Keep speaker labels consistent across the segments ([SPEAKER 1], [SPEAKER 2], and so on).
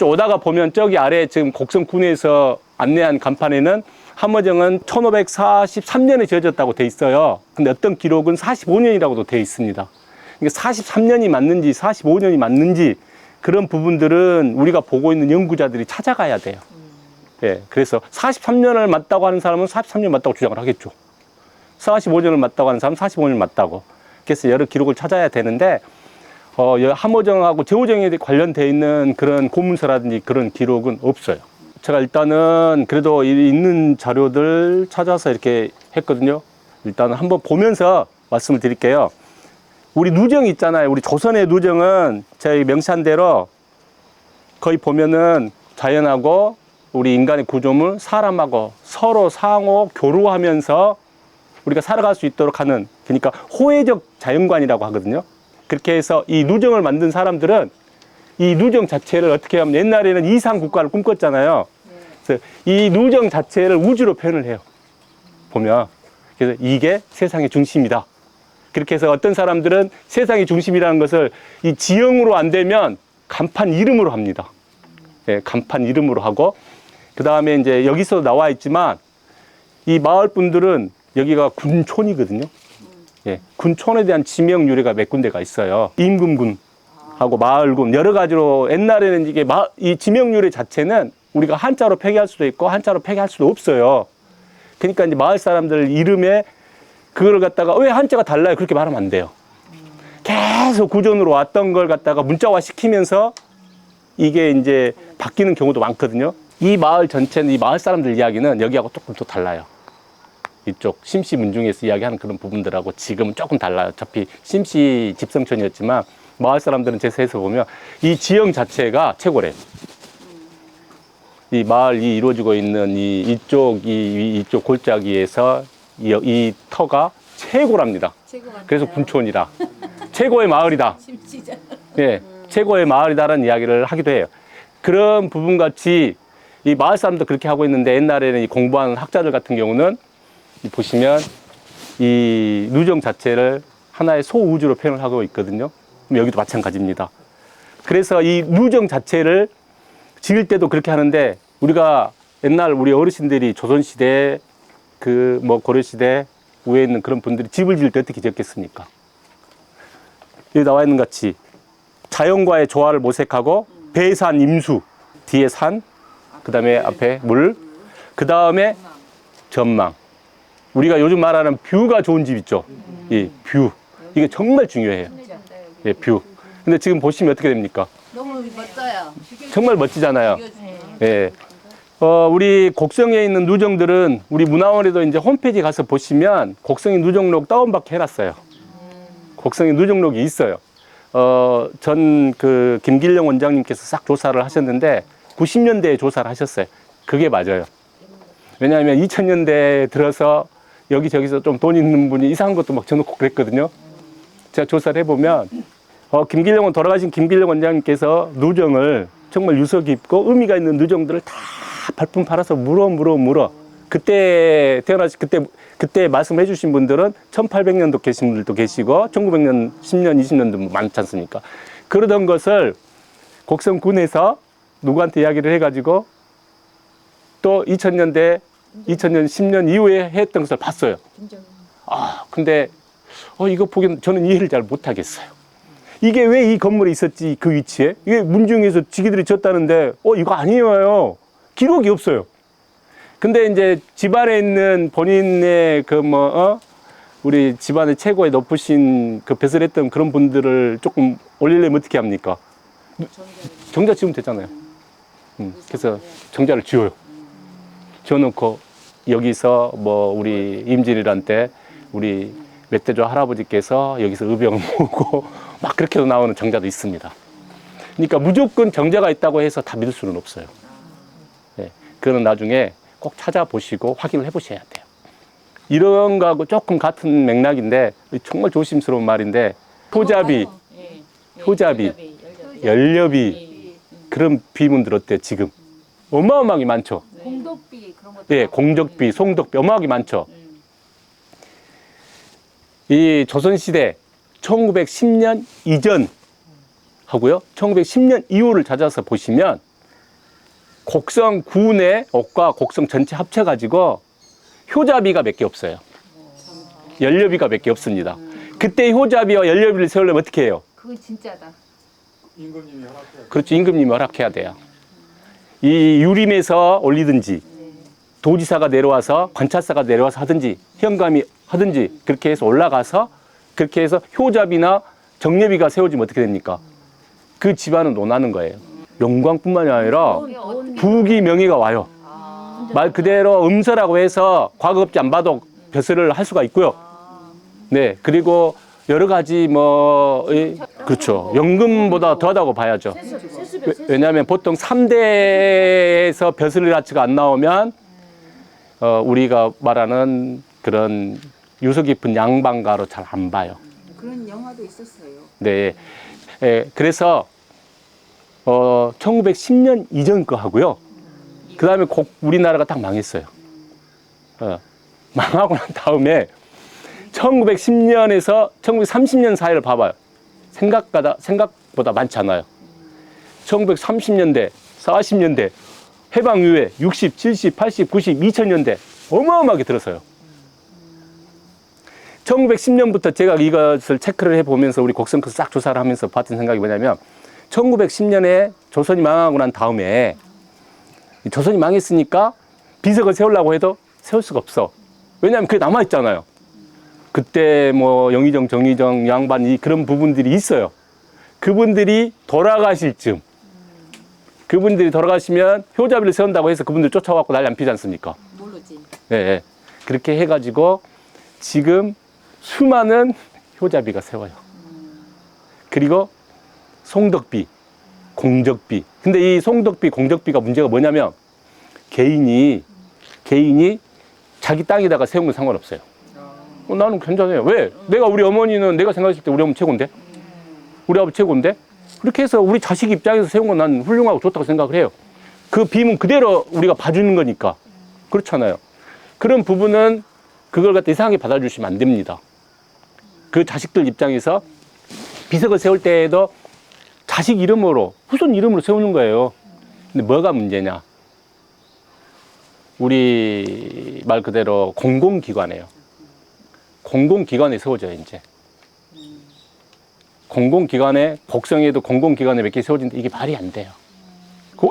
[SPEAKER 1] 오다가 보면 저기 아래 지금 곡성군에서 안내한 간판에는 함어정은 1543년에 지어졌다고 돼 있어요. 근데 어떤 기록은 45년이라고도 돼 있습니다. 그러니까 43년이 맞는지 45년이 맞는지 그런 부분들은 우리가 보고 있는 연구자들이 찾아가야 돼요. 예, 그래서 43년을 맞다고 하는 사람은 43년 맞다고 주장을 하겠죠. 45년을 맞다고 하는 사람은 45년 맞다고. 그래서 여러 기록을 찾아야 되는데 함어정하고 제오정에 관련되어 있는 그런 고문서라든지 그런 기록은 없어요. 제가 일단은 그래도 있는 자료들 찾아서 이렇게 했거든요. 일단은 한번 보면서 말씀을 드릴게요. 우리 누정 있잖아요. 우리 조선의 누정은 저희 명시한 대로 거의 보면은 자연하고 우리 인간의 구조물, 사람하고 서로 상호 교류하면서 우리가 살아갈 수 있도록 하는, 그러니까 호혜적 자연관이라고 하거든요. 그렇게 해서 이 누정을 만든 사람들은 이 누정 자체를 어떻게 하면 옛날에는 이상 국가를 꿈꿨잖아요. 그래서 이 누정 자체를 우주로 표현을 해요. 보면. 그래서 이게 세상의 중심이다. 그렇게 해서 어떤 사람들은 세상의 중심이라는 것을 이 지형으로 안 되면 간판 이름으로 합니다. 예, 간판 이름으로 하고, 그 다음에 이제 여기서 나와 있지만 이 마을 분들은 여기가 군촌이거든요. 예, 군촌에 대한 지명 유래가 몇 군데가 있어요. 임금군하고 마을군 여러 가지로 옛날에는 이게 이 지명 유래 자체는 우리가 한자로 표기할 수도 있고 한자로 표기할 수도 없어요. 그러니까 이제 마을 사람들 이름에 그걸 갖다가 왜 한자가 달라요? 그렇게 말하면 안 돼요. 계속 구존으로 왔던 걸 갖다가 문자화 시키면서 이게 이제 바뀌는 경우도 많거든요. 이 마을 전체는 이 마을 사람들 이야기는 여기하고 조금 또 달라요. 이쪽 심시 문중에서 이야기하는 그런 부분들하고 지금은 조금 달라요. 어차피 심시 집성촌이었지만 마을 사람들은 제 세에서 보면 이 지형 자체가 최고래요. 이 마을이 이루어지고 있는 이쪽 골짜기에서 이 터가 최고랍니다. 그래서 군촌이다. 최고의 마을이다. 예, 최고의 마을이다라는 이야기를 하기도 해요. 그런 부분 같이 이 마을 사람도 그렇게 하고 있는데 옛날에는 이 공부하는 학자들 같은 경우는 보시면 이 누정 자체를 하나의 소우주로 표현을 하고 있거든요. 여기도 마찬가지입니다. 그래서 이 누정 자체를 지을 때도 그렇게 하는데 우리가 옛날 우리 어르신들이 조선시대 고려시대 위에 있는 그런 분들이 집을 지을 때 어떻게 지었겠습니까? 여기 나와 있는 같이 자연과의 조화를 모색하고 배산 임수, 뒤에 산, 그 다음에 앞에 물, 그 다음에 전망. 우리가 요즘 말하는 뷰가 좋은 집 있죠? 이 뷰. 이게 정말 중요해요. 예, 뷰. 근데 지금 보시면 어떻게 됩니까?
[SPEAKER 2] 너무 멋져요.
[SPEAKER 1] 정말 멋지잖아요. 예. 우리 곡성에 있는 누정들은 우리 문화원에도 이제 홈페이지 가서 보시면 곡성의 누정록 다운받게 해놨어요. 곡성의 누정록이 있어요. 전 김길령 원장님께서 싹 조사를 하셨는데 90년대에 조사를 하셨어요. 그게 맞아요. 왜냐하면 2000년대에 들어서 여기저기서 좀 돈 있는 분이 이상한 것도 막 쳐놓고 그랬거든요. 제가 조사를 해보면 돌아가신 김길령 원장님께서 누정을 정말 유서 깊고 의미가 있는 누정들을 다 발품 팔아서 물어. 그때 그때 말씀해 주신 분들은 1800년도 계신 분들도 계시고 1900년, 10년, 20년도 많지 않습니까? 그러던 것을 곡성군에서 누구한테 이야기를 해가지고 또 2000년대, 2000년, 10년 이후에 했던 것을 봤어요. 근데 이거 보기엔 저는 이해를 잘 못하겠어요. 이게 왜 이 건물에 있었지, 그 위치에? 이게 문중에서 지기들이 졌다는데, 이거 아니에요. 기록이 없어요. 근데 이제 집안에 있는 본인의 우리 집안의 최고의 높으신 벼슬 했던 그런 분들을 조금 올리려면 어떻게 합니까? 정자 지으면 되잖아요. 그래서 정자를 지어요. 지어놓고 여기서 우리 임진왜란 때 우리 멧돼지 할아버지께서 여기서 의병을 모으고 막 그렇게도 나오는 정자도 있습니다. 그러니까 무조건 정자가 있다고 해서 다 믿을 수는 없어요. 네, 그거는 나중에 꼭 찾아보시고 확인을 해보셔야 돼요. 이런 거하고 조금 같은 맥락인데 정말 조심스러운 말인데 효자비, 연료비 그런 비문들 어때요 지금? 어마어마하게 많죠.
[SPEAKER 2] 공덕비 그런 것도.
[SPEAKER 1] 예, 공덕비, 송덕비 어마어마하게 많죠. 이 조선시대 1910년 이전 하고요. 1910년 이후를 찾아서 보시면 곡성군의 옥과 곡성 전체 합쳐가지고 효자비가 몇 개 없어요. 연료비가 몇 개 없습니다. 그때 효자비와 연료비를 세우려면 어떻게 해요?
[SPEAKER 2] 그건 진짜다.
[SPEAKER 3] 임금님이 허락해야
[SPEAKER 1] 그렇죠. 임금님이 허락해야 돼요. 이 유림에서 올리든지 도지사가 내려와서 관찰사가 내려와서 하든지 현감이 하든지 그렇게 해서 올라가서 그렇게 해서 효자비나 정례비가 세워지면 어떻게 됩니까? 그 집안은 논하는 거예요. 영광뿐만이 아니라 부귀 명예가 와요. 말 그대로 음서라고 해서 과거업지 안 봐도 벼슬을 할 수가 있고요. 네, 그리고 여러 가지 그렇죠. 연금보다 더하다고 봐야죠. 왜냐하면 보통 3대에서 벼슬가치가 안 나오면 우리가 말하는 그런 유서 깊은 양반가로 잘 안 봐요.
[SPEAKER 2] 그런 영화도 있었어요.
[SPEAKER 1] 네, 그래서 1910년 이전 거 하고요. 그 다음에 우리나라가 딱 망했어요. 망하고 난 다음에 1910년에서 1930년 사이를 봐봐요. 생각보다 많지 않아요. 1930년대, 40년대, 해방 이후에 60, 70, 80, 90, 2000년대 어마어마하게 들었어요. 1910년부터 제가 이것을 체크를 해보면서 우리 곡성科싹 조사를 하면서 봤던 생각이 뭐냐면 1910년에 조선이 망하고 난 다음에 조선이 망했으니까 비석을 세우려고 해도 세울 수가 없어. 왜냐하면 그게 남아있잖아요. 그때 영의정, 정의정, 양반 그런 부분들이 있어요. 그분들이 돌아가실 즈음 그분들이 돌아가시면 효자비를 세운다고 해서 그분들 쫓아와갖고 난리 안 피지 않습니까?
[SPEAKER 2] 모르지.
[SPEAKER 1] 네, 그렇게 해가지고 지금 수많은 효자비가 세워요. 그리고 송덕비, 공적비. 근데 이 송덕비, 공적비가 문제가 뭐냐면 개인이 자기 땅에다가 세운 건 상관없어요. 나는 괜찮아요. 왜? 우리 어머니는 내가 생각했을 때 우리 어머니 최고인데? 우리 아버지 최고인데? 그렇게 해서 우리 자식 입장에서 세운 건 난 훌륭하고 좋다고 생각을 해요. 그 빔은 그대로 우리가 봐주는 거니까. 그렇잖아요. 그런 부분은 그걸 갖다 이상하게 받아주시면 안 됩니다. 그 자식들 입장에서 비석을 세울 때에도 자식 이름으로, 후손 이름으로 세우는 거예요. 근데 뭐가 문제냐? 우리 말 그대로 공공기관이에요. 공공기관에 세워져요, 이제. 공공기관에, 곡성에도 공공기관에 몇 개 세워지는데 이게 말이 안 돼요.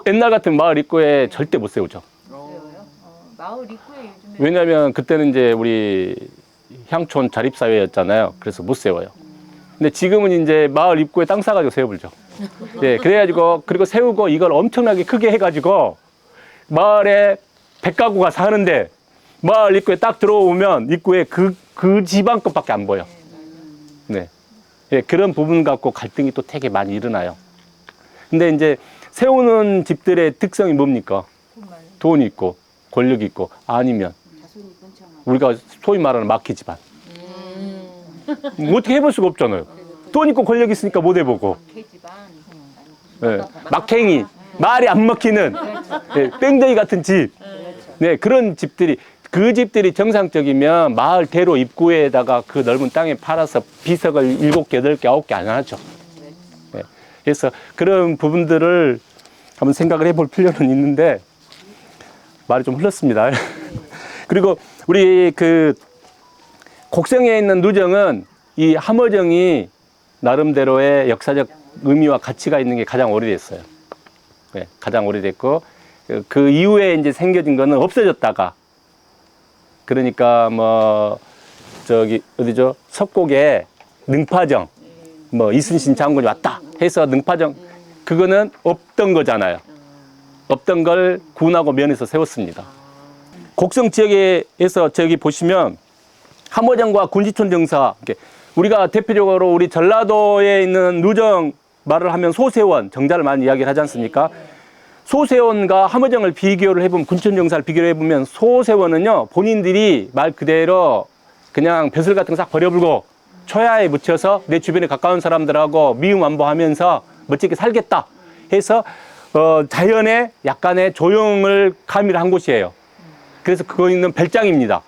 [SPEAKER 1] 옛날 같은 마을 입구에 절대 못 세우죠.
[SPEAKER 2] 마을 입구에 요즘에
[SPEAKER 1] 왜냐하면 그때는 이제 우리 향촌 자립사회였잖아요. 그래서 못 세워요. 근데 지금은 이제 마을 입구에 땅 싸가지고 세워불죠. 예, 그래가지고, 그리고 세우고 이걸 엄청나게 크게 해가지고 마을에 100가구가 사는데 마을 입구에 딱 들어오면 입구에 그 집안 것밖에 안 보여. 네. 예, 그런 부분 갖고 갈등이 또 되게 많이 일어나요. 근데 이제 세우는 집들의 특성이 뭡니까? 돈 있고, 권력 있고, 아니면 우리가 소위 말하는 마키 집안. 뭐 어떻게 해볼 수가 없잖아요. 돈 있고 권력 있으니까 못 해보고. 예, 막행이, 말이 안 먹히는, 예, 뺑댕이 같은 집. 네, 그런 집들이, 그 집들이 정상적이면 마을 대로 입구에다가 그 넓은 땅에 팔아서 비석을 7개, 8개, 9개 안 하죠. 네, 그래서 그런 부분들을 한번 생각을 해볼 필요는 있는데, 말이 좀 흘렀습니다. 그리고 우리 곡성에 있는 누정은 이 함어정이 나름대로의 역사적 의미와 가치가 있는 게 가장 오래됐어요. 네, 가장 오래됐고, 그 이후에 이제 생겨진 거는 없어졌다가, 그러니까 어디죠? 석곡에 능파정, 이순신 장군이 왔다 해서 능파정, 그거는 없던 거잖아요. 없던 걸 군하고 면에서 세웠습니다. 곡성 지역에서 저기 보시면 함어정과 군시촌 정사, 우리가 대표적으로 우리 전라도에 있는 누정 말을 하면 소세원, 정자를 많이 이야기를 하지 않습니까? 소세원과 함어정을 비교를 해보면, 군시촌 정사를 비교를 해보면 소세원은요, 본인들이 말 그대로 그냥 벼슬 같은 거 싹 버려불고 초야에 묻혀서 내 주변에 가까운 사람들하고 미움 안보하면서 멋지게 살겠다 해서 자연의 약간의 조용을 가미를 한 곳이에요. 그래서 그거 있는 별장입니다.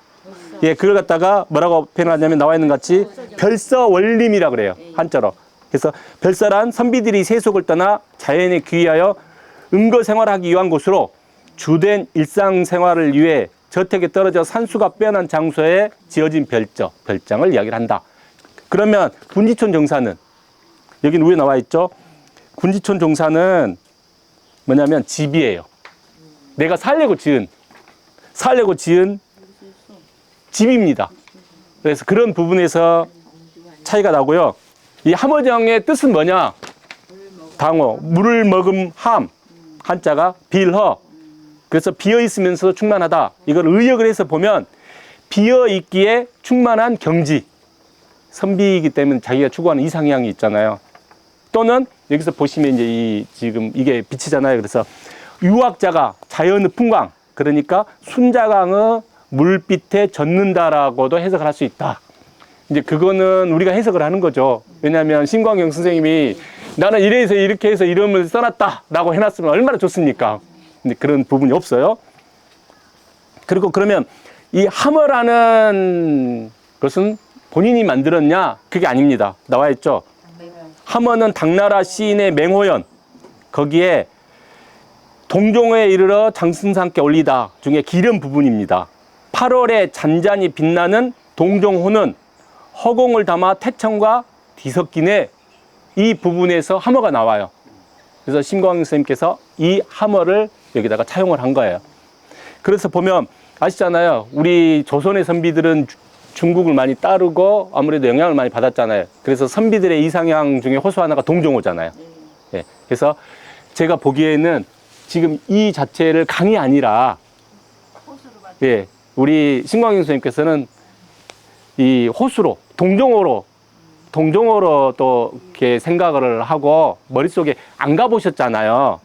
[SPEAKER 1] 예, 그걸 갖다가 뭐라고 표현하냐면 나와 있는 같이 별서원림이라 그래요. 한자로. 그래서 별서란 선비들이 세속을 떠나 자연에 귀하여 은거 생활하기 위한 곳으로 주된 일상생활을 위해 저택에 떨어져 산수가 빼어난 장소에 지어진 별장을 이야기를 한다. 그러면 군지촌 정사는 여기는 위에 나와 있죠. 군지촌 정사는 뭐냐면 집이에요. 내가 살려고 지은 집입니다. 그래서 그런 부분에서 차이가 나고요. 이 함어정의 뜻은 뭐냐? 당어, 물을 머금 함, 한자가 빌허. 그래서 비어 있으면서 충만하다. 이걸 의역을 해서 보면 비어 있기에 충만한 경지. 선비이기 때문에 자기가 추구하는 이상향이 있잖아요. 또는 여기서 보시면 이제 지금 이게 빛이잖아요. 그래서 유학자가 자연의 풍광, 그러니까 순자강의 물빛에 젖는다라고도 해석을 할 수 있다. 이제 그거는 우리가 해석을 하는 거죠. 왜냐하면 신광영 선생님이 나는 이래서 이렇게 해서 이름을 써놨다라고 해놨으면 얼마나 좋습니까? 근데 그런 부분이 없어요. 그리고 그러면 이 함어라는 것은 본인이 만들었냐? 그게 아닙니다. 나와 있죠. 함어는 당나라 시인의 맹호연, 거기에 동종에 이르러 장승상께 올리다 중에 기름 부분입니다. 8월에 잔잔히 빛나는 동종호는 허공을 담아 태천과 뒤섞이네. 이 부분에서 함어가 나와요. 그래서 심광영 선생님께서 이 함어를 여기다가 차용을 한 거예요. 그래서 보면 아시잖아요. 우리 조선의 선비들은 중국을 많이 따르고 아무래도 영향을 많이 받았잖아요. 그래서 선비들의 이상향 중에 호수 하나가 동종호잖아요. 예. 그래서 제가 보기에는 지금 이 자체를 강이 아니라, 예, 우리 신광영 선생님께서는 이 호수로, 동종호로 또 이렇게 생각을 하고 머릿속에 안 가보셨잖아요.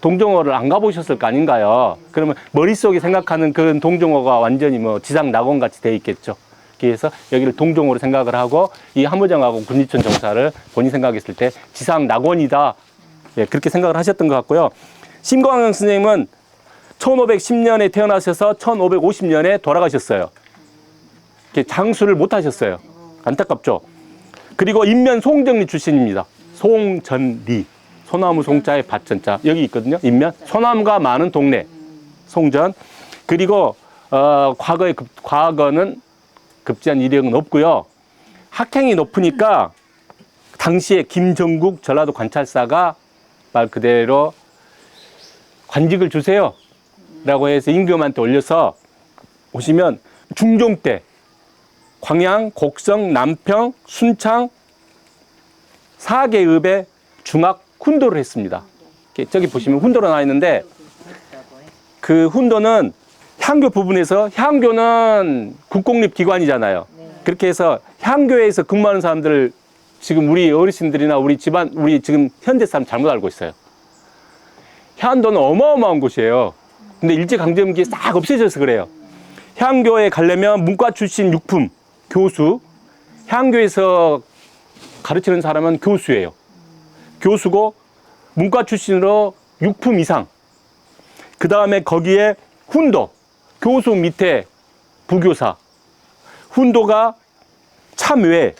[SPEAKER 1] 동종호를 안 가보셨을 거 아닌가요? 그러면 머릿속에 생각하는 그런 동종호가 완전히 뭐 지상 낙원 같이 돼 있겠죠. 그래서 여기를 동종호로 생각을 하고 이 함어정하고 군지촌 정사를 본인이 생각했을 때 지상 낙원이다. 예, 그렇게 생각을 하셨던 것 같고요. 심광영 선생님은 1510년에 태어나셔서 1550년에 돌아가셨어요. 장수를 못 하셨어요. 안타깝죠. 그리고 인면 송정리 출신입니다. 송전리. 소나무 송자에 밭전자. 여기 있거든요. 인면. 소나무가 많은 동네. 송전. 그리고 과거는 급지한 이력은 없고요. 학행이 높으니까 당시에 김정국 전라도 관찰사가 말 그대로 관직을 주세요 라고 해서 임금한테 올려서 보시면 중종 때 광양, 곡성, 남평, 순창 4계읍에 중학 훈도를 했습니다. 저기 보시면 훈도로 나와 있는데 그 훈도는 향교 부분에서, 향교는 국공립기관이잖아요. 그렇게 해서 향교에서 근무하는 사람들, 지금 우리 어르신들이나 우리 집안, 우리 지금 현대 사람 잘못 알고 있어요. 향도는 어마어마한 곳이에요. 근데 일제강점기에 싹 없어져서 그래요. 향교에 가려면 문과 출신 육품, 교수, 향교에서 가르치는 사람은 교수예요. 교수고 문과 출신으로 육품 이상. 그 다음에 거기에 훈도, 교수 밑에 부교사. 훈도가 참외,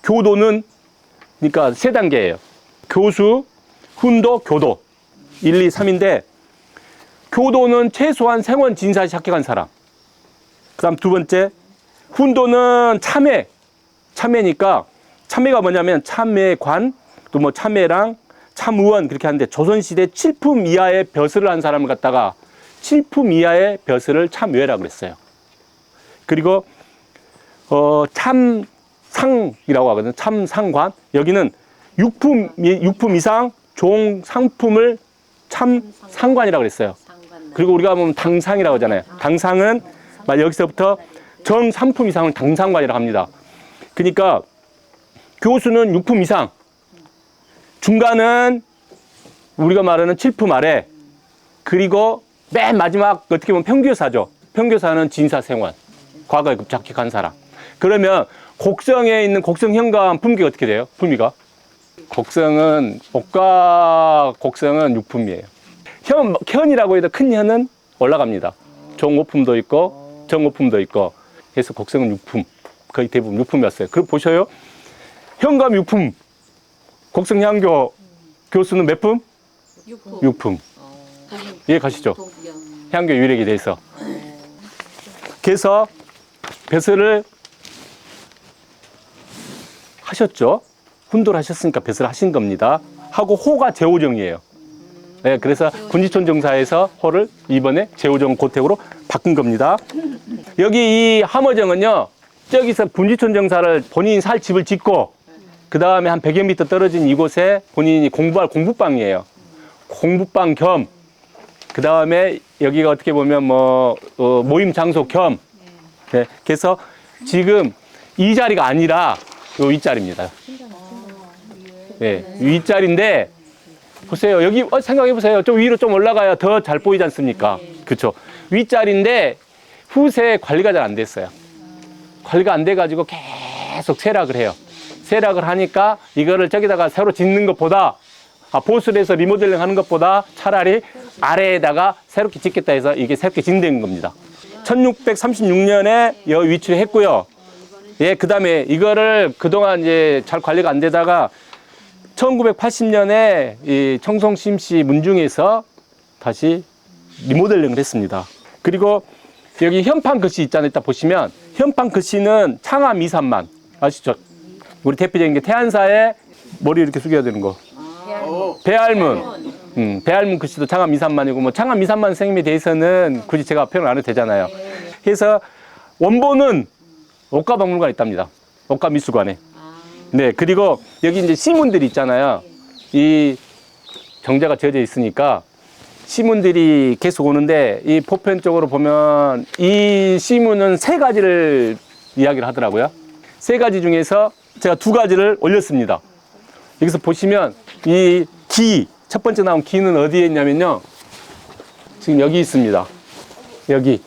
[SPEAKER 1] 교도는 그러니까 세 단계예요. 교수, 훈도, 교도. 1, 2, 3인데 교도는 최소한 생원 진사시 합격한 사람. 그 다음 두 번째, 훈도는 참외. 참외니까 참외가 뭐냐면 참외관, 또 뭐 참외랑 참의원 그렇게 하는데 조선시대 7품 이하의 벼슬을 한 사람을 갖다가 7품 이하의 벼슬을 참외라고 그랬어요. 그리고 참상이라고 하거든요. 참상관. 여기는 6품 이상 종 상품을 참상관이라고 그랬어요. 그리고 우리가 보면 당상이라고 하잖아요. 당상은 여기서부터 정 3품 이상을 당상관이라고 합니다. 그러니까 교수는 6품 이상, 중간은 우리가 말하는 7품 아래, 그리고 맨 마지막 어떻게 보면 평교사죠. 평교사는 진사생원, 과거에 합격한 사람. 그러면 곡성에 있는 곡성 현감 품기가 어떻게 돼요? 품위가? 곡성은 옥가 곡성은 6품이에요. 현이라고 해도 큰 현은 올라갑니다. 종 5품도 있고 정 5품도 있고 해서 곡성은 6품, 거의 대부분 6품이었어요. 그럼 보셔요. 현감 6품, 곡성 향교 교수는 몇 품? 6품. 이해 가시죠? 향교 유력에 대해서. 그래서 벼슬을 하셨죠. 훈도를 하셨으니까 벼슬을 하신 겁니다. 하고 호가 제오정이에요. 네, 그래서 군지촌 정사에서 호를 이번에 제오정 고택으로 바꾼 겁니다. 여기 이 함어정은요, 저기서 군지촌 정사를 본인이 살 집을 짓고, 그 다음에 한 100여 미터 떨어진 이곳에 본인이 공부할 공부방이에요. 공부방 겸, 그 다음에 여기가 어떻게 보면 모임 장소 겸, 네, 그래서 지금 이 자리가 아니라 요 윗자리입니다. 네, 윗자리인데, 보세요. 여기 생각해 보세요. 좀 위로 좀 올라가야 더 잘 보이지 않습니까? 그렇죠. 윗자리인데 후세 관리가 잘 안 됐어요. 관리가 안 돼가지고 계속 쇠락을 해요. 쇠락을 하니까 이거를 저기다가 새로 짓는 것보다 보수를 해서 리모델링 하는 것보다 차라리 아래에다가 새롭게 짓겠다 해서 이게 새롭게 진된 겁니다. 1636년에 여기 위치를 했고요. 예, 그 다음에 이거를 그동안 이제 잘 관리가 안 되다가 1980년에 이 청송심시 문중에서 다시 리모델링을 했습니다. 그리고 여기 현판 글씨 있잖아요. 이따 보시면 현판 글씨는 창암 2, 3만 아시죠? 우리 대표적인 게 태안사에 머리 이렇게 숙여야 되는 거. 배알문. 배알문 글씨도 창암 2, 3만이고 뭐 창암 2, 3만 선생님에 대해서는 굳이 제가 표현 안 해도 되잖아요. 그래서 원본은 옷가박물관에 있답니다. 옷가미술관에. 네, 그리고 여기 이제 시문들이 있잖아요. 이 정자가 지어져 있으니까 시문들이 계속 오는데 이 보편적으로 보면 이 시문은 3가지를 이야기를 하더라고요. 3가지 중에서 제가 2가지를 올렸습니다. 여기서 보시면 이 기, 첫 번째 나온 기는 어디에 있냐면요. 지금 여기 있습니다. 여기.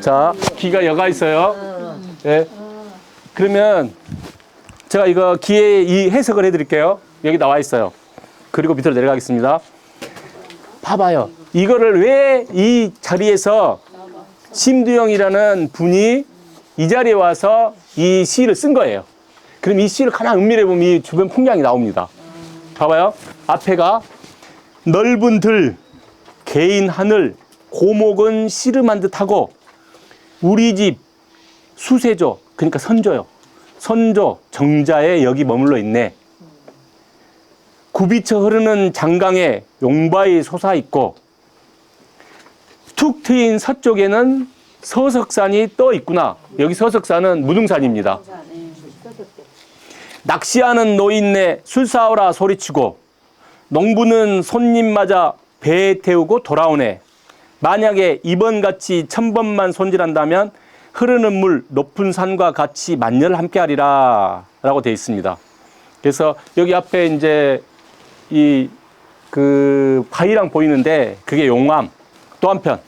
[SPEAKER 1] 자, 기가 여가 있어요. 네. 그러면 제가 이거 기의 이 해석을 해드릴게요. 여기 나와 있어요. 그리고 밑으로 내려가겠습니다. 봐봐요. 이거를 왜 이 자리에서 심두영이라는 분이 이 자리에 와서 이 시를 쓴 거예요. 그럼 이 시를 가만 음미해 보면 이 주변 풍경이 나옵니다. 봐봐요. 앞에가 넓은 들, 개인 하늘, 고목은 씨름한 듯하고 우리 집 수세조, 그러니까 선조요. 선조, 정자에 여기 머물러 있네. 굽이쳐 흐르는 장강에 용바위 솟아있고 툭 트인 서쪽에는 서석산이 떠 있구나. 여기 서석산은 무등산입니다. 낚시하는 노인네 술 사오라 소리치고 농부는 손님 맞아 배에 태우고 돌아오네. 만약에 이번같이 1000번만 손질한다면 흐르는 물 높은 산과 같이 만년을 함께하리라 라고 되어 있습니다. 그래서 여기 앞에 이제 바위랑 보이는데 그게 용암. 또 한편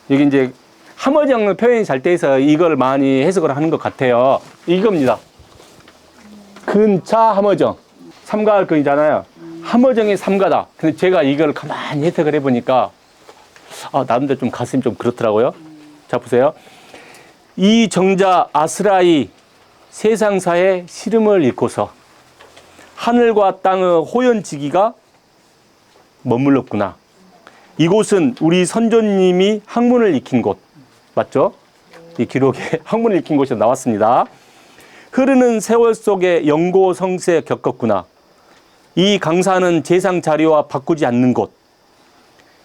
[SPEAKER 1] 여기 이제 함어정 표현이 잘 돼 있어 이걸 많이 해석을 하는 것 같아요. 이겁니다. 근차 함어정. 삼가할 거이잖아요. 함어정의 삼가다. 근데 제가 이걸 가만히 해석을 해보니까 나름대로 좀 가슴이 좀 그렇더라고요. 자, 보세요. 이 정자 아스라이 세상사의 시름을 잃고서 하늘과 땅의 호연지기가 머물렀구나. 이곳은 우리 선조님이 학문을 익힌 곳. 맞죠? 이 기록에 학문을 익힌 곳이 나왔습니다. 흐르는 세월 속에 영고 성세 겪었구나. 이 강사는 재상 자리와 바꾸지 않는 곳.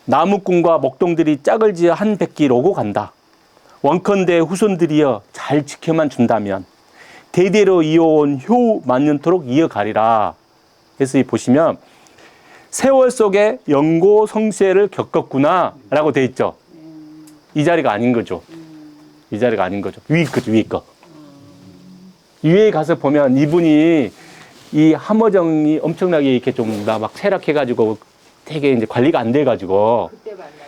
[SPEAKER 1] 나무꾼과 목동들이 짝을 지어 한 백길 오고 간다. 원컨대 후손들이여 잘 지켜만 준다면 대대로 이어온 효 만년토록 이어가리라. 그래서 보시면 세월 속에 영고 성세를 겪었구나 라고 돼 있죠. 이 자리가 아닌 거죠. 이 자리가 아닌 거죠. 위에 거죠, 위에 거. 위에 가서 보면 이분이 이 함어정이 엄청나게 이렇게 좀 막 쇠락해가지고 되게 이제 관리가 안 돼가지고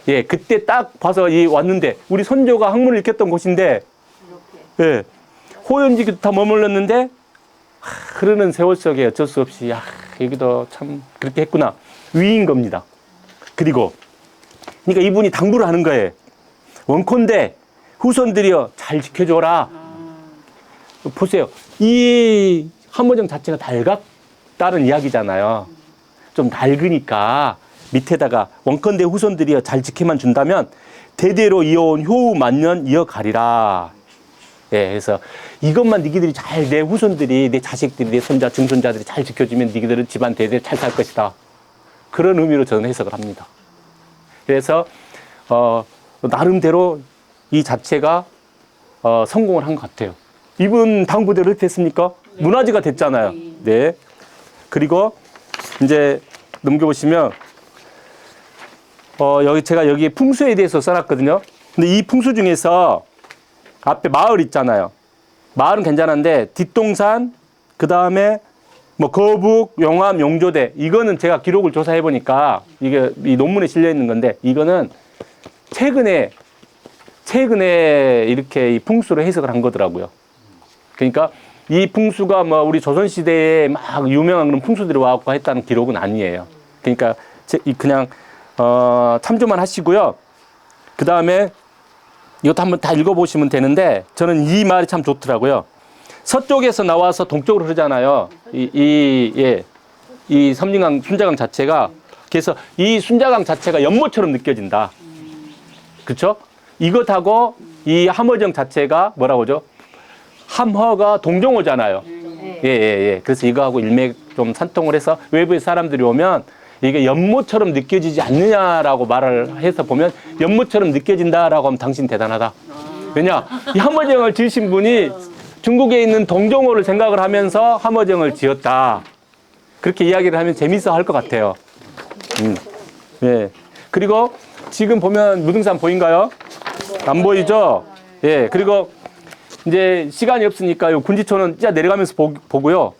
[SPEAKER 1] 예, 그때 딱 봐서 왔는데 우리 선조가 학문을 익혔던 곳인데 예, 호연지기도 다 머물렀는데 흐르는 세월 속에 어쩔 수 없이 여기도 참 그렇게 했구나. 위인 겁니다. 그리고 그러니까 이분이 당부를 하는 거예요. 원컨대 후손들이여 잘 지켜줘라. 보세요. 이 함어정 자체가 달갑다는 이야기잖아요. 좀 낡으니까 밑에다가 원컨대 후손들이 잘 지켜만 준다면 대대로 이어온 효우 만년 이어가리라. 예, 그래서 이것만 니기들이 잘, 내 후손들이, 내 자식들이, 내 손자, 증손자들이 잘 지켜주면 니기들은 집안 대대 잘 살 것이다. 그런 의미로 저는 해석을 합니다. 그래서 나름대로 이 자체가 성공을 한 것 같아요. 이분 당부대로 어떻게 했습니까? 문화재가 됐잖아요. 네. 그리고 이제 넘겨보시면 여기 제가 여기 풍수에 대해서 써놨거든요. 근데 이 풍수 중에서 앞에 마을 있잖아요. 마을은 괜찮은데 뒷동산, 그 다음에 뭐 거북, 용암, 용조대, 이거는 제가 기록을 조사해 보니까 이게 이 논문에 실려 있는 건데, 이거는 최근에 이렇게 이 풍수를 해석을 한 거더라고요. 그러니까 이 풍수가 뭐 우리 조선시대에 막 유명한 그런 풍수들이 와갖고 했다는 기록은 아니에요. 그러니까 그냥 참조만 하시고요. 그 다음에 이것도 한번 다 읽어보시면 되는데, 저는 이 말이 참 좋더라고요. 서쪽에서 나와서 동쪽으로 흐르잖아요. 이 순자강 자체가. 그래서 이 순자강 자체가 연못처럼 느껴진다. 그쵸? 이것하고 이 함어정 자체가 뭐라고 하죠? 함허가 동정어잖아요. 예. 그래서 이거하고 일맥 좀 산통을 해서 외부의 사람들이 오면 이게 연못처럼 느껴지지 않느냐라고 말을 해서 보면, 연못처럼 느껴진다라고 하면 당신 대단하다. 왜냐? 이 함어정을 지으신 분이 중국에 있는 동정호를 생각을 하면서 함어정을 지었다. 그렇게 이야기를 하면 재밌어 할 것 같아요. 예. 그리고 지금 보면 무등산 보인가요? 안 보이죠? 예. 그리고 이제 시간이 없으니까 요 군지초는 진짜 내려가면서 보고요.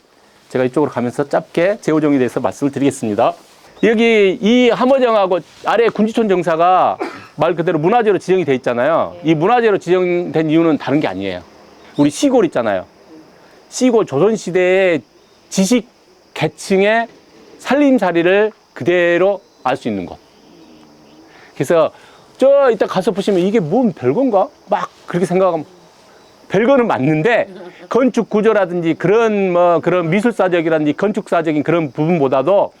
[SPEAKER 1] 제가 이쪽으로 가면서 짧게 제호정에 대해서 말씀을 드리겠습니다. 여기 이 함어정하고 아래 군지촌 정사가 말 그대로 문화재로 지정이 돼 있잖아요. 이 문화재로 지정된 이유는 다른 게 아니에요. 우리 시골 있잖아요. 시골 조선시대의 지식 계층의 살림살이를 그대로 알 수 있는 곳. 그래서 저 이따 가서 보시면 이게 뭔 별건가? 막 그렇게 생각하면 별거는 맞는데, 건축 구조라든지 그런 미술사적이라든지 건축사적인 그런 부분보다도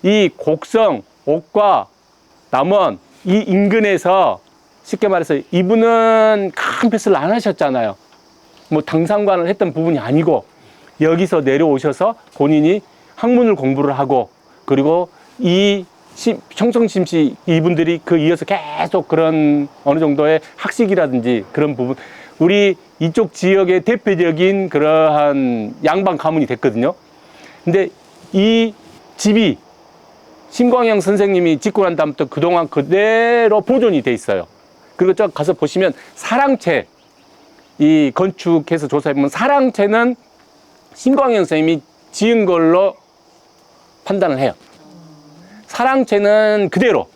[SPEAKER 1] 이 곡성, 옥과 남원 이 인근에서 쉽게 말해서 이분은 큰 뱃을 안 하셨잖아요. 뭐 당상관을 했던 부분이 아니고 여기서 내려오셔서 본인이 학문을 공부를 하고, 그리고 이 청성심씨 이분들이 그 이어서 계속 그런 어느 정도의 학식이라든지 그런 부분, 우리 이쪽 지역의 대표적인 그러한 양반 가문이 됐거든요. 근데 이 집이 신광영 선생님이 짓고 난 다음부터 그동안 그대로 보존이 돼 있어요. 그리고 저 가서 보시면 사랑채, 이 건축해서 조사해보면 사랑채는 신광영 선생님이 지은 걸로 판단을 해요. 사랑채는 그대로.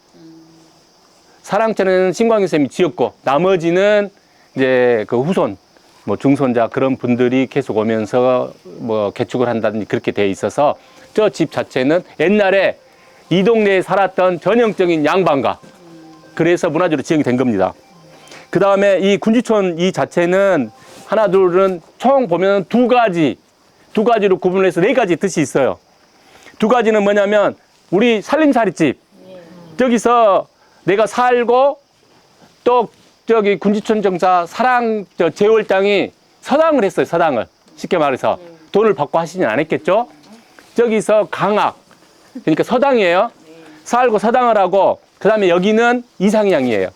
[SPEAKER 1] 사랑채는 신광영 선생님이 지었고, 나머지는 이제 그 후손, 뭐 중손자 그런 분들이 계속 오면서 뭐 개축을 한다든지 그렇게 돼 있어서 저 집 자체는 옛날에 이 동네에 살았던 전형적인 양반가. 그래서 문화재로 지정이 된 겁니다. 그 다음에 이 군지촌 이 자체는 하나, 둘은 총 보면 두 가지로 구분을 해서 네 가지 뜻이 있어요. 두 가지는 뭐냐면, 우리 살림살이집. 저기서 내가 살고, 또 저기 군지촌 정사 제월당이 서당을 했어요, 서당을. 쉽게 말해서. 돈을 받고 하시진 않았겠죠? 저기서 강학. 그러니까 서당이에요. 살고 서당을 하고, 그 다음에 여기는 이상향이에요.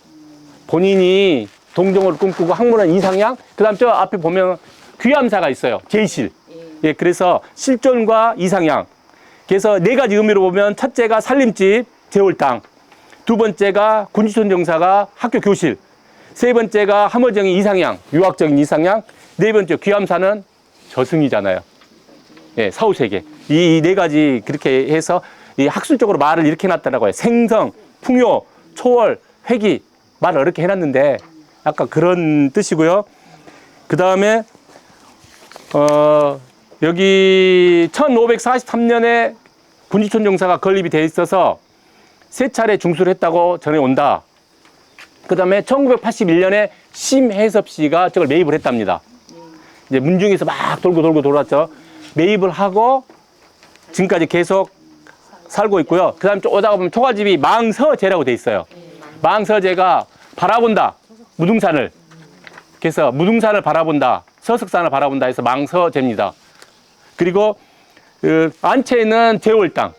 [SPEAKER 1] 본인이 동정호를 꿈꾸고 학문한 이상향, 그 다음 저 앞에 보면 귀암사가 있어요. 제실. 예, 그래서 실존과 이상향. 그래서 네 가지 의미로 보면, 첫째가 살림집, 제월당. 두 번째가 군지촌 정사가 학교 교실. 세 번째가 함어정이 이상향, 유학적인 이상향. 네 번째 귀암사는 저승이잖아요. 예, 사후세계. 이 네 가지 그렇게 해서 이 학술적으로 말을 이렇게 해놨더라고요. 생성, 풍요, 초월, 회기. 말을 이렇게 해놨는데 아까 그런 뜻이고요. 그 다음에 여기 1543년에 군지촌 정사가 건립이 돼 있어서 세 차례 중수를 했다고 전해온다. 그 다음에 1981년에 심혜섭 씨가 저걸 매입을 했답니다. 이제 문중에서 막 돌고 돌았죠. 매입을 하고 지금까지 계속 살고 있고요. 그 다음에 좀 오다가 보면 초가집이 망서제라고 돼 있어요. 망서제가 바라본다. 무등산을. 그래서 무등산을 바라본다. 서석산을 바라본다 해서 망서제입니다. 그리고 안채는 제월당.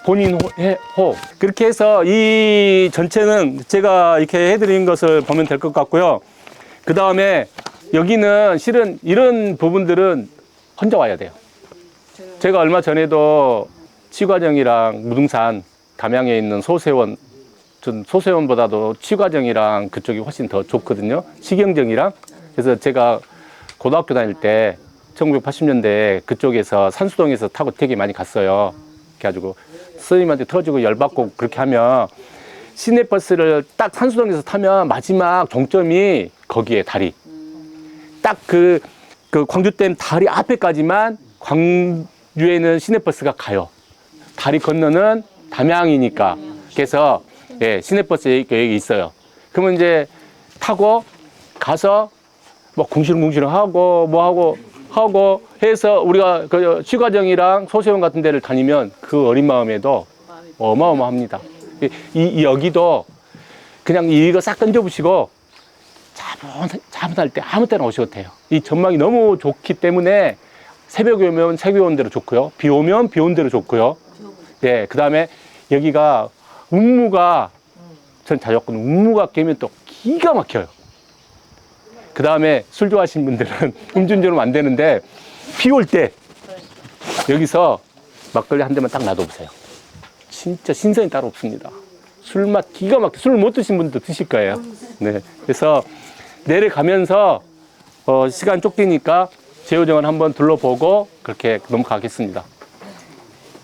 [SPEAKER 1] 본인 호. 그렇게 해서 이 전체는 제가 이렇게 해드린 것을 보면 될 것 같고요. 그 다음에 여기는 실은 이런 부분들은 혼자 와야 돼요. 제가 얼마 전에도 치과정이랑 무등산 담양에 있는 소세원, 전 소세원보다도 치과정이랑 그쪽이 훨씬 더 좋거든요. 식영정이랑. 그래서 제가 고등학교 다닐 때 1980년대에 그쪽에서 산수동에서 타고 되게 많이 갔어요. 그래가지고 스님한테 터지고 열받고 그렇게 하면 시내버스를 딱 산수동에서 타면 마지막 종점이 거기에 다리. 딱 그 광주댐 다리 앞에까지만 광주에는 시내버스가 가요. 다리 건너는 담양이니까. 그래서 예, 시내버스 여기 있어요. 그러면 이제 타고 가서 뭐 궁시렁궁시렁 하고 뭐 하고 해서 우리가 그 치과정이랑 소세원 같은 데를 다니면 그 어린 마음에도 어마어마합니다. 여기도 그냥 이거 싹 던져보시고 차분할 때 아무 때나 오셔도 돼요. 이 전망이 너무 좋기 때문에 새벽에 오면 새벽에 온 대로 좋고요. 비 오면 비 온 대로 좋고요. 네, 그 다음에 여기가 운무가 전 자줬거든요. 운무가 깨면 또 기가 막혀요. 그 다음에 술 좋아하시는 분들은 음주운전하면 안 되는데 비 올 때 여기서 막걸리 한 대만 딱 놔둬보세요. 진짜 신선이 따로 없습니다. 술맛 기가 막혀. 술 못 드신 분도 드실 거예요. 네, 그래서 내려가면서 시간 쫓기니까 제호정을 한번 둘러보고 그렇게 넘어가겠습니다.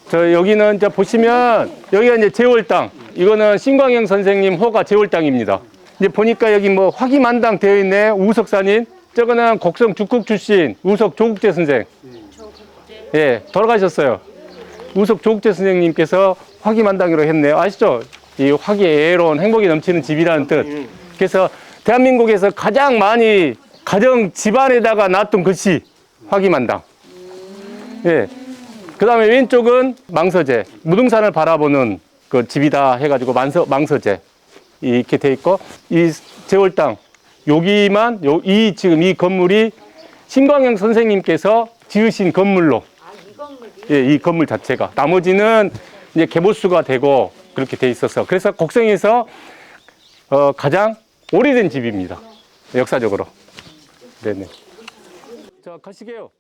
[SPEAKER 1] 저 여기는 이제 보시면 여기가 이제 제월당. 이거는 신광영 선생님 호가 제월당입니다. 이제 보니까 여기 뭐 화기만당 되어 있네. 우석산인. 저거는 곡성 죽국 출신 우석 조국재 선생. 예, 돌아가셨어요. 우석 조국재 선생님께서 화기만당으로 했네요. 아시죠? 이 화기애애로운 행복이 넘치는 집이라는 뜻. 그래서 대한민국에서 가장 많이 가정 집안에다가 놨던 것이 화기만당. 예. 그 다음에 왼쪽은 망서제. 무등산을 바라보는 그 집이다 해가지고 망서제. 이렇게 돼 있고, 이 제월당. 여기만, 지금 이 건물이 신광영 선생님께서 지으신 건물로. 예, 이 건물 자체가. 나머지는 이제 개보수가 되고 그렇게 돼 있어서. 그래서 곡성에서 가장 오래된 집입니다. 역사적으로. 네네. 자, 가시게요.